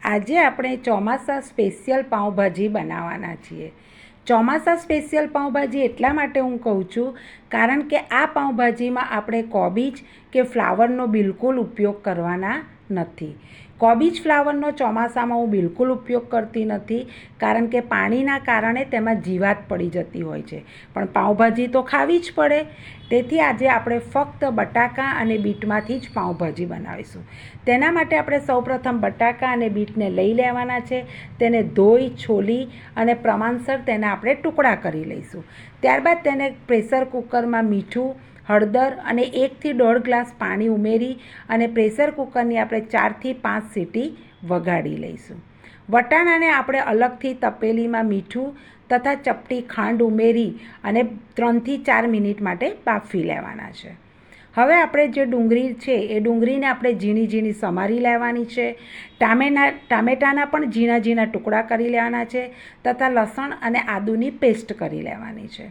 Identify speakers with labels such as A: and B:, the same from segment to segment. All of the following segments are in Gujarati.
A: આજે આપણે ચોમાસા સ્પેશિયલ પાઉંભાજી બનાવવાના છીએ. ચોમાસા સ્પેશિયલ પાઉંભાજી એટલા માટે હું કહું છું કારણ કે આ પાઉંભાજીમાં આપણે કોબીજ કે ફ્લાવરનો બિલકુલ ઉપયોગ કરવાના નથી. કોબીજ ફ્લાવરનો ચોમાસામાં હું બિલકુલ ઉપયોગ કરતી નથી કારણ કે પાણીના કારણે તેમાં જીવાત પડી જતી હોય છે, પણ પાઉંભાજી તો ખાવી જ પડે. તેથી આજે આપણે ફક્ત બટાકા અને બીટમાંથી જ પાઉંભાજી બનાવીશું. તેના માટે આપણે સૌપ્રથમ બટાકા અને બીટને લઈ લેવાના છે. તેને ધોઈ છોલી અને પ્રમાણસર તેના આપણે ટુકડા કરી લઈશું. ત્યારબાદ તેને પ્રેશર કુકરમાં મીઠું, હળદર અને 1 થી 1.5 ગ્લાસ પાણી ઉમેરી અને પ્રેશર કુકરની આપણે 4 થી 5 સીટી વગાડી લઈશું. વટાણાને આપણે અલગથી તપેલીમાં મીઠું તથા ચપટી ખાંડ ઉમેરી અને 3 થી 4 મિનિટ માટે બાફી લેવાના છે. હવે આપણે જે ડુંગળી છે એ ડુંગળીને આપણે ઝીણી ઝીણી સમારી લેવાની છે. ટામેટાના પણ ઝીણા ઝીણા ટુકડા કરી લેવાના છે તથા લસણ અને આદુની પેસ્ટ કરી લેવાની છે.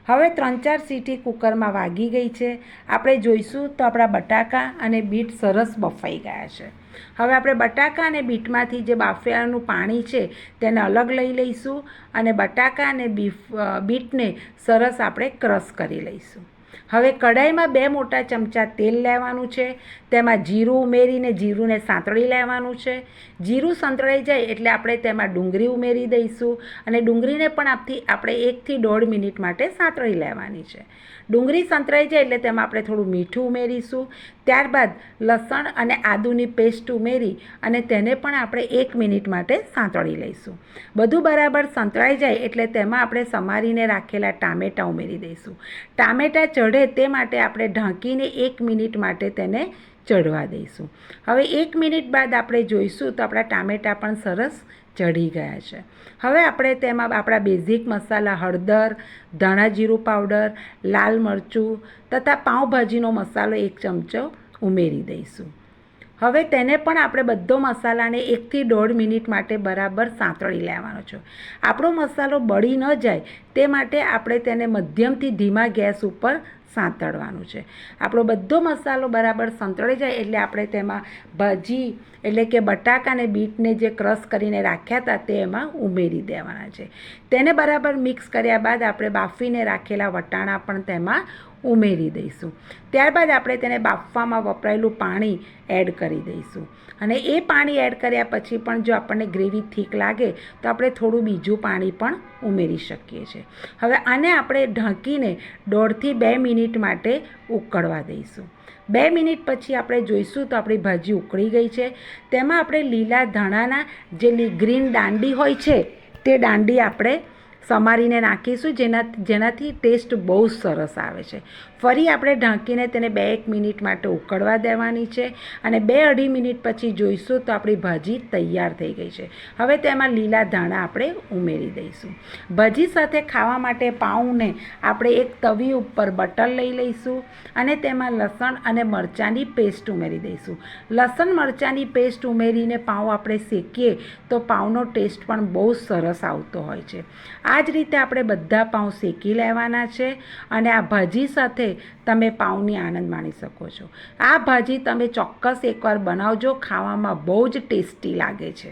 A: હવે 3-4 સીટી કુકરમાં વાગી ગઈ છે. આપણે જોઈશું તો આપણા બટાકા અને બીટ સરસ બફાઈ ગયા છે. હવે આપણે બટાકા અને બીટમાંથી જે બાફેલાનું પાણી છે તેને અલગ લઈ લઈશું અને બટાકા અને બીટને સરસ આપણે ક્રશ કરી લઈશું. હવે કઢાઈમાં 2 મોટા ચમચા તેલ લેવાનું છે. તેમાં જીરું ઉમેરીને જીરુંને સાંતળી લેવાનું છે. જીરું સંતળાઈ જાય એટલે આપણે તેમાં ડુંગળી ઉમેરી દઈશું અને ડુંગળીને પણ આપણે 1 થી 1.5 મિનિટ માટે સાંતળી લેવાની છે. ડુંગળી સંતળાઈ જાય એટલે તેમાં આપણે થોડું મીઠું ઉમેરીશું. ત્યારબાદ લસણ અને આદુની પેસ્ટ ઉમેરી અને તેને પણ આપણે 1 મિનિટ માટે સાંતળી લઈશું. બધું બરાબર સંતળાઈ જાય એટલે તેમાં આપણે સમારીને રાખેલા ટામેટાં ઉમેરી દઈશું. ટામેટાં ચઢે તે માટે આપણે ઢાંકીને 1 મિનિટ માટે તેને ચઢવા દઈશું. હવે 1 મિનિટ બાદ આપણે જોઈશું તો આપણા ટામેટાં પણ સરસ ચઢી ગયા છે. હવે આપણે તેમાં આપણા બેઝિક મસાલા હળદર, ધાણા જીરું પાવડર, લાલ મરચું તથા પાઉંભાજીનો મસાલો 1 ચમચો ઉમેરી દઈશું. હવે તેને પણ આપણે બધો મસાલાને 1 થી 1.5 મિનિટ માટે બરાબર સાંતળી લેવાનો છે. આપણો મસાલો બળી ન જાય તે માટે આપણે તેને મધ્યમથી ધીમા ગેસ ઉપર સાંતળવાનું છે. આપણો બધો મસાલો બરાબર સંતળાઈ જાય એટલે આપણે તેમાં ભાજી એટલે કે બટાકા અને બીટને જે ક્રશ કરીને રાખ્યા હતા તે એમાં ઉમેરી દેવાના છે. તેને બરાબર મિક્સ કર્યા બાદ આપણે બાફીને રાખેલા વટાણા પણ તેમાં ઉમેરી દઈશું. ત્યારબાદ આપણે તેને બાફવામાં વપરાયેલું પાણી એડ કરી દઈશું અને એ પાણી એડ કર્યા પછી પણ જો આપણને ગ્રેવી થીક લાગે તો આપણે થોડું બીજું પાણી પણ ઉમેરી શકીએ છીએ. હવે આને આપણે ઢાંકીને 1.5 થી 2 મિનિટ માટે ઉકળવા દઈશું. 2 મિનિટ પછી આપણે જોઈશું તો આપણી ભાજી ઉકળી ગઈ છે. તેમાં આપણે લીલા ધાણાના જે ગ્રીન દાંડી હોય છે તે દાંડી આપણે સમારીને નાખીશું જેનાથી ટેસ્ટ બહુ સરસ આવે છે. ફરી આપણે ઢાંકીને તેને 2-1 મિનિટ માટે ઉકળવા દેવાની છે અને 2-2.5 મિનિટ પછી જોઈશું તો આપણી ભાજી તૈયાર થઈ ગઈ છે. હવે તેમાં લીલા ધાણા આપણે ઉમેરી દઈશું. ભાજી સાથે ખાવા માટે પાઉંને આપણે એક તવી ઉપર બટર લઈ લઈશું અને તેમાં લસણ અને મરચાંની પેસ્ટ ઉમેરી દઈશું. લસણ મરચાંની પેસ્ટ ઉમેરીને પાઉં આપણે શેકીએ તો પાઉંનો ટેસ્ટ પણ બહુ સરસ આવતો હોય છે. આ જ રીતે આપણે બધા પાઉં શેકી લેવાના છે અને આ ભાજી સાથે તમે પાઉંની આનંદ માણી શકો છો. આ ભાજી તમે ચોક્કસ એકવાર બનાવજો, ખાવામાં બહુ જ ટેસ્ટી લાગે છે.